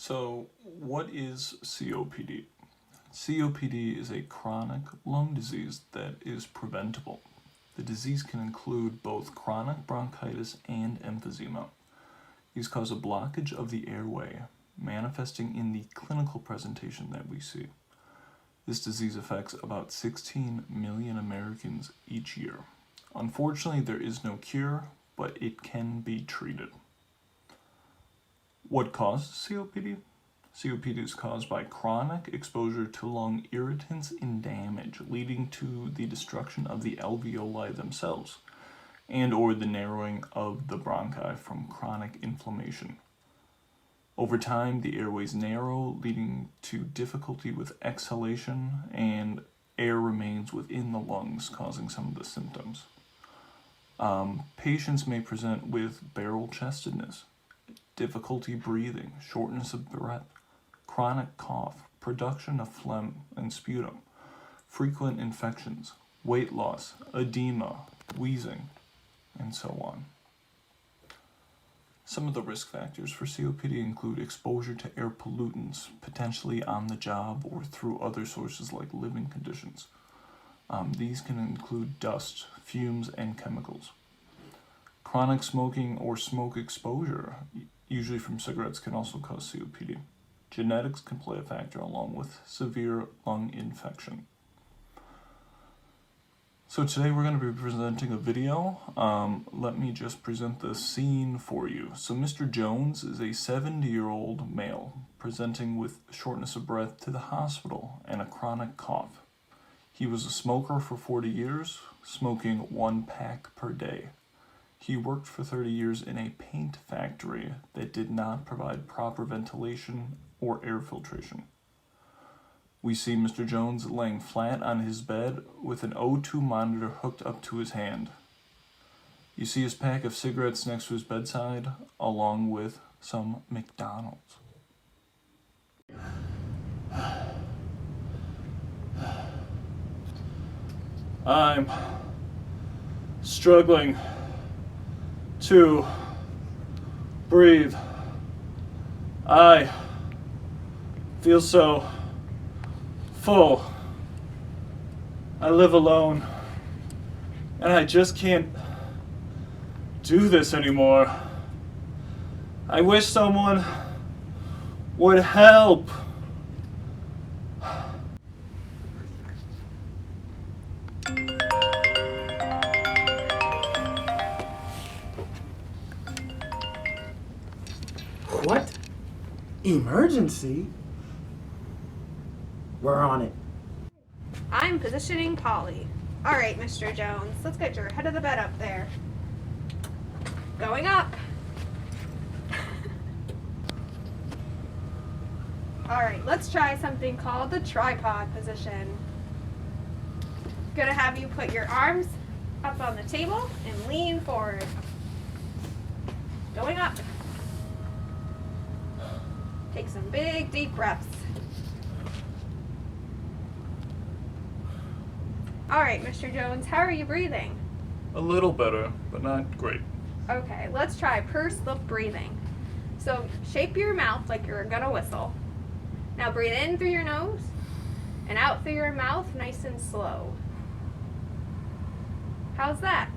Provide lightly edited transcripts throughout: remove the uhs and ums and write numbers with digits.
So, what is COPD? COPD is a chronic lung disease that is preventable. The disease can include both chronic bronchitis and emphysema. These cause a blockage of the airway, manifesting in the clinical presentation that we see. This disease affects about 16 million Americans each year. Unfortunately, there is no cure, but it can be treated. What causes COPD? COPD is caused by chronic exposure to lung irritants and damage, leading to the destruction of the alveoli themselves, and or the narrowing of the bronchi from chronic inflammation. Over time, the airways narrow, leading to difficulty with exhalation, and air remains within the lungs, causing some of the symptoms. Patients may present with barrel chestedness, difficulty breathing, shortness of breath, chronic cough, production of phlegm and sputum, frequent infections, weight loss, edema, wheezing, and so on. Some of the risk factors for COPD include exposure to air pollutants, potentially on the job or through other sources like living conditions. These can include dust, fumes, and chemicals. Chronic smoking or smoke exposure, usually from cigarettes, can also cause COPD. Genetics can play a factor along with severe lung infection. So today we're going to be presenting a video. Let me just present the scene for you. So Mr. Jones is a 70-year-old male presenting with shortness of breath to the hospital and a chronic cough. He was a smoker for 40 years, smoking 1 pack per day. He worked for 30 years in a paint factory that did not provide proper ventilation or air filtration. We see Mr. Jones laying flat on his bed with an O2 monitor hooked up to his hand. You see his pack of cigarettes next to his bedside, along with some McDonald's. I'm struggling to breathe. I feel so full. I live alone, and I just can't do this anymore. I wish someone would help. What? Emergency? We're on it. I'm positioning Polly. All right, Mr. Jones, let's get your head of the bed up there. Going up. All right, let's try something called the tripod position. Gonna have you put your arms up on the table and lean forward. Going up. Take some big, deep breaths. All right, Mr. Jones, how are you breathing? A little better, but not great. Okay, let's try pursed lip breathing. So shape your mouth like you're gonna whistle. Now breathe in through your nose and out through your mouth, nice and slow. How's that?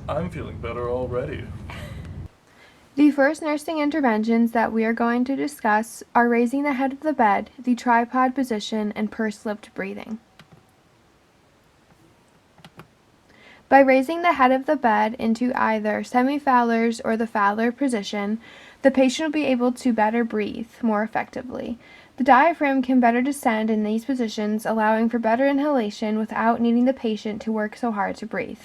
I'm feeling better already. The first nursing interventions that we are going to discuss are raising the head of the bed, the tripod position, and pursed-lipped breathing. By raising the head of the bed into either semi-Fowler's or the Fowler position, the patient will be able to better breathe more effectively. The diaphragm can better descend in these positions, allowing for better inhalation without needing the patient to work so hard to breathe.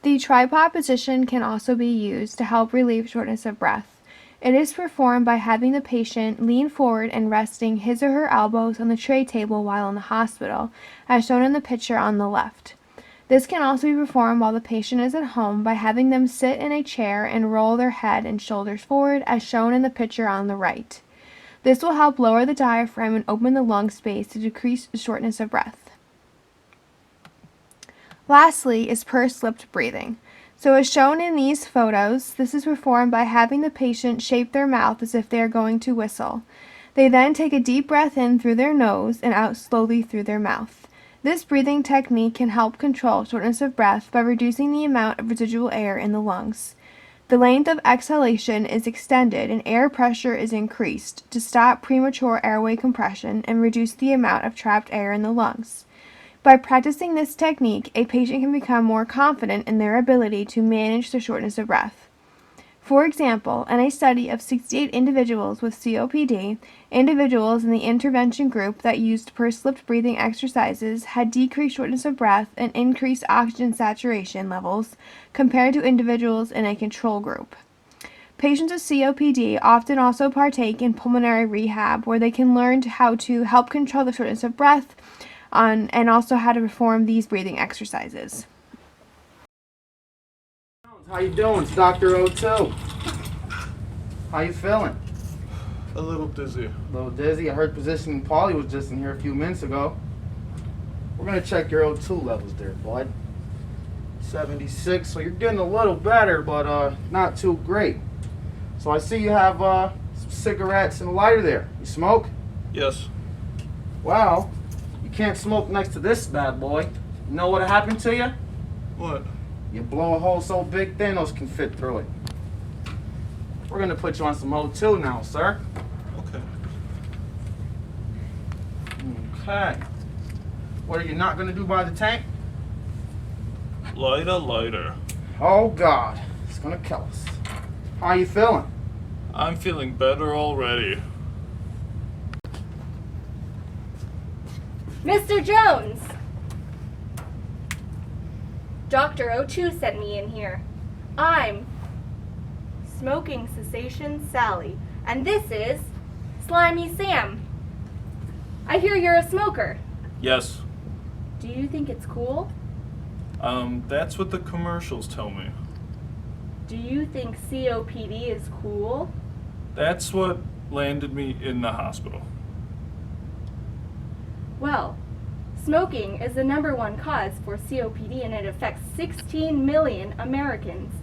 The tripod position can also be used to help relieve shortness of breath. It is performed by having the patient lean forward and resting his or her elbows on the tray table while in the hospital, as shown in the picture on the left. This can also be performed while the patient is at home by having them sit in a chair and roll their head and shoulders forward, as shown in the picture on the right. This will help lower the diaphragm and open the lung space to decrease shortness of breath. Lastly is pursed-lipped breathing. So as shown in these photos, this is performed by having the patient shape their mouth as if they are going to whistle. They then take a deep breath in through their nose and out slowly through their mouth. This breathing technique can help control shortness of breath by reducing the amount of residual air in the lungs. The length of exhalation is extended and air pressure is increased to stop premature airway compression and reduce the amount of trapped air in the lungs. By practicing this technique, a patient can become more confident in their ability to manage their shortness of breath. For example, in a study of 68 individuals with COPD, individuals in the intervention group that used pursed-lipped breathing exercises had decreased shortness of breath and increased oxygen saturation levels compared to individuals in a control group. Patients with COPD often also partake in pulmonary rehab, where they can learn how to help control the shortness of breath and also how to perform these breathing exercises. How you doing? It's Dr. O2. How you feeling? A little dizzy. A little dizzy. I heard Positioning Paulie was just in here a few minutes ago. We're going to check your O2 levels there, bud. 76, so you're getting a little better, but not too great. So I see you have some cigarettes and a lighter there. You smoke? Yes. Well, you can't smoke next to this bad boy. You know what happened to you? What? You blow a hole so big Thanos can fit through it. We're going to put you on some O2 now, sir. Okay. Okay. What are you not going to do by the tank? Light a lighter. Oh, God. It's going to kill us. How you feeling? I'm feeling better already. Mr. Jones! Dr. O2 sent me in here. I'm Smoking Cessation Sally, and this is Slimy Sam. I hear you're a smoker. Yes. Do you think it's cool? That's what the commercials tell me. Do you think COPD is cool? That's what landed me in the hospital. Well, smoking is the #1 cause for COPD and it affects 16 million Americans.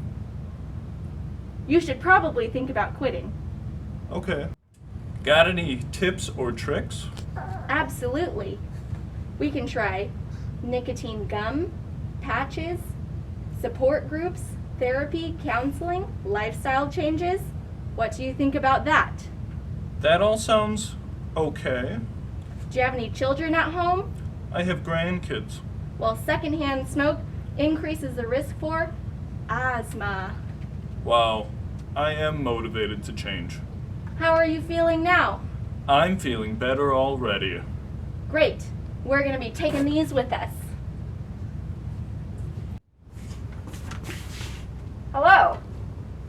You should probably think about quitting. Okay. Got any tips or tricks? Absolutely. We can try nicotine gum, patches, support groups, therapy, counseling, lifestyle changes. What do you think about that? That all sounds okay. Do you have any children at home? I have grandkids. Well, secondhand smoke increases the risk for asthma. Wow. I am motivated to change. How are you feeling now? I'm feeling better already. Great. We're going to be taking these with us. Hello.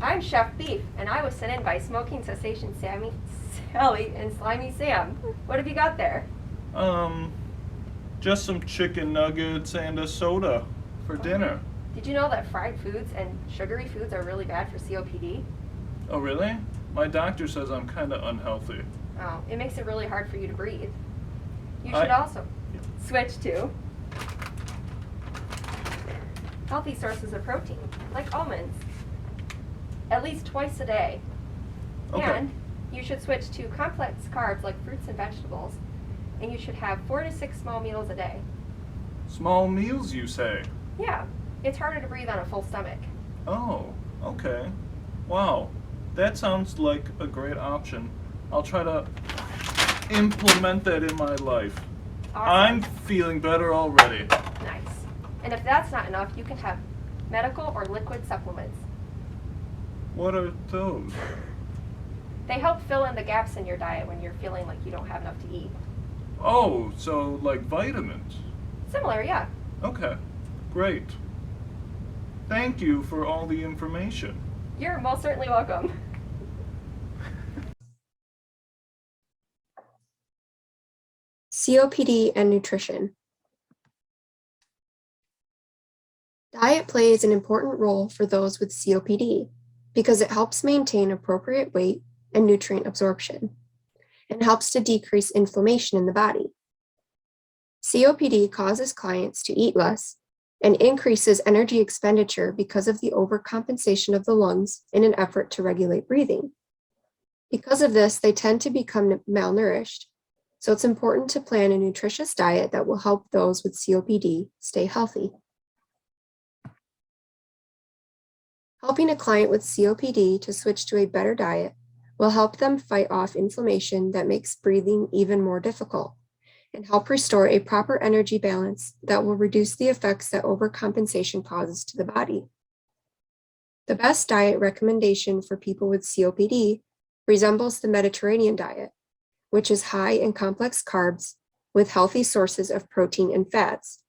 I'm Chef Beef, and I was sent in by Smoking Cessation Sally and Slimy Sam. What have you got there? Just some chicken nuggets and a soda for dinner. Did you know that fried foods and sugary foods are really bad for COPD? Oh, really? My doctor says I'm kind of unhealthy. Oh, it makes it really hard for you to breathe. You should also switch to healthy sources of protein, like almonds, at least twice a day. Okay. And you should switch to complex carbs like fruits and vegetables, and you should have 4 to 6 small meals a day. Small meals, you say? Yeah, it's harder to breathe on a full stomach. Oh, okay. Wow, that sounds like a great option. I'll try to implement that in my life. Awesome. I'm feeling better already. Nice. And if that's not enough, you can have medical or liquid supplements. What are those? They help fill in the gaps in your diet when you're feeling like you don't have enough to eat. Oh, so like vitamins. Similar, yeah. Okay, great. Thank you for all the information. You're most certainly welcome. COPD and nutrition. Diet plays an important role for those with COPD because it helps maintain appropriate weight and nutrient absorption and helps to decrease inflammation in the body. COPD causes clients to eat less and increases energy expenditure because of the overcompensation of the lungs in an effort to regulate breathing. Because of this, they tend to become malnourished, so it's important to plan a nutritious diet that will help those with COPD stay healthy. Helping a client with COPD to switch to a better diet will help them fight off inflammation that makes breathing even more difficult and help restore a proper energy balance that will reduce the effects that overcompensation causes to the body. The best diet recommendation for people with COPD resembles the Mediterranean diet, which is high in complex carbs with healthy sources of protein and fats.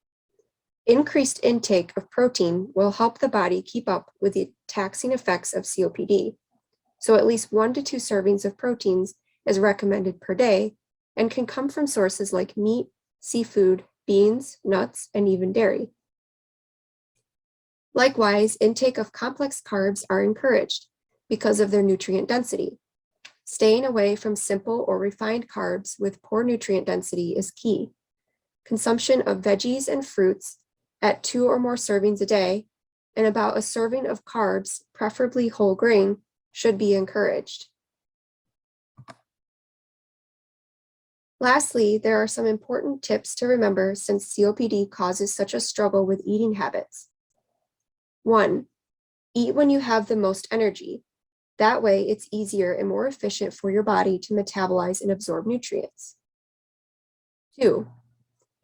Increased intake of protein will help the body keep up with the taxing effects of COPD. So at least 1 to 2 servings of proteins is recommended per day and can come from sources like meat, seafood, beans, nuts, and even dairy. Likewise, intake of complex carbs are encouraged because of their nutrient density. Staying away from simple or refined carbs with poor nutrient density is key. Consumption of veggies and fruits at 2 or more servings a day and about a serving of carbs, preferably whole grain, should be encouraged. Lastly, there are some important tips to remember since COPD causes such a struggle with eating habits. 1. Eat when you have the most energy. That way, it's easier and more efficient for your body to metabolize and absorb nutrients. 2.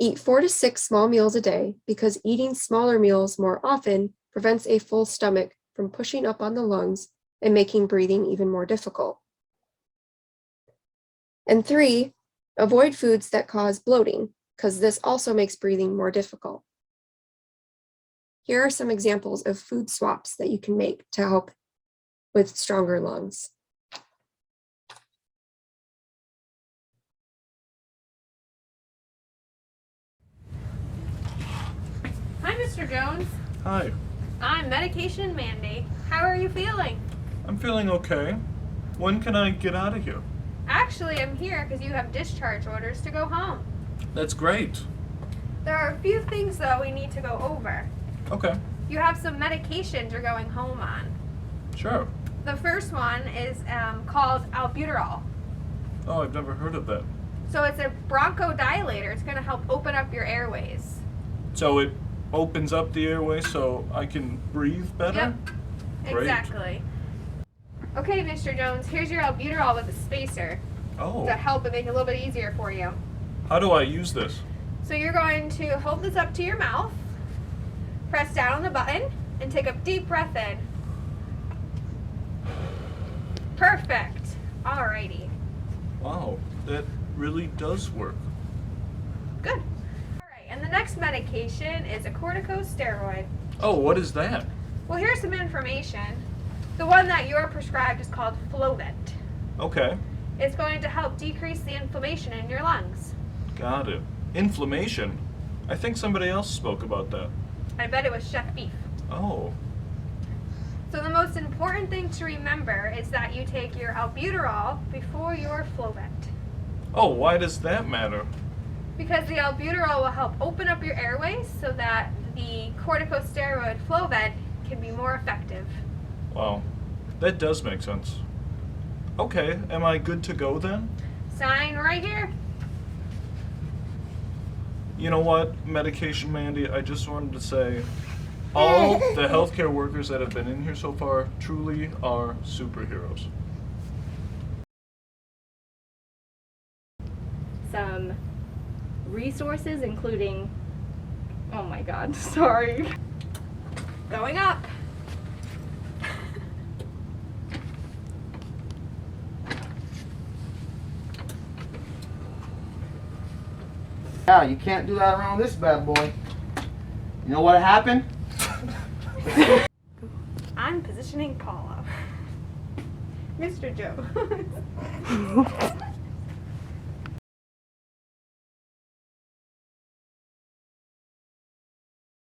Eat 4 to 6 small meals a day because eating smaller meals more often prevents a full stomach from pushing up on the lungs and making breathing even more difficult. And 3, avoid foods that cause bloating because this also makes breathing more difficult. Here are some examples of food swaps that you can make to help with stronger lungs. Hi, Mr. Jones. Hi, I'm Medication Mandy. How are you feeling? I'm feeling okay. When can I get out of here? Actually, I'm here because you have discharge orders to go home. That's great. There are a few things, though, we need to go over. Okay, You have some medications you're going home on. sure. The first one is called albuterol. Oh, I've never heard of that. So it's a bronchodilator. It's going to help open up your airways. So it opens up the airway so I can breathe better? Yep, Great. exactly. Okay, Mr. Jones, here's your albuterol with a spacer Oh, to help and make it a little bit easier for you. how do I use this? So you're going to hold this up to your mouth, press down on the button, and take a deep breath in. Perfect. Alrighty. Wow, that really does work. Good. Alright, and the next medication is a corticosteroid. Oh, what is that? Well, here's some information. The one that you're prescribed is called Flovent. Okay, It's going to help decrease the inflammation in your lungs. got it. Inflammation. I think somebody else spoke about that. I bet it was Chef Beef. Oh, So the most important thing to remember is that you take your albuterol before your Flovent. oh, why does that matter? Because the albuterol will help open up your airways so that the corticosteroid Flovent can be more effective. Wow, that does make sense. Okay, am I good to go then? Sign right here. You know what, Medication Mandy, I just wanted to say, all the healthcare workers that have been in here so far truly are superheroes. Some resources, including, oh my god, sorry. Going up. Yeah, you can't do that around this bad boy. You know what happened? I'm positioning Paula. Mr. Joe.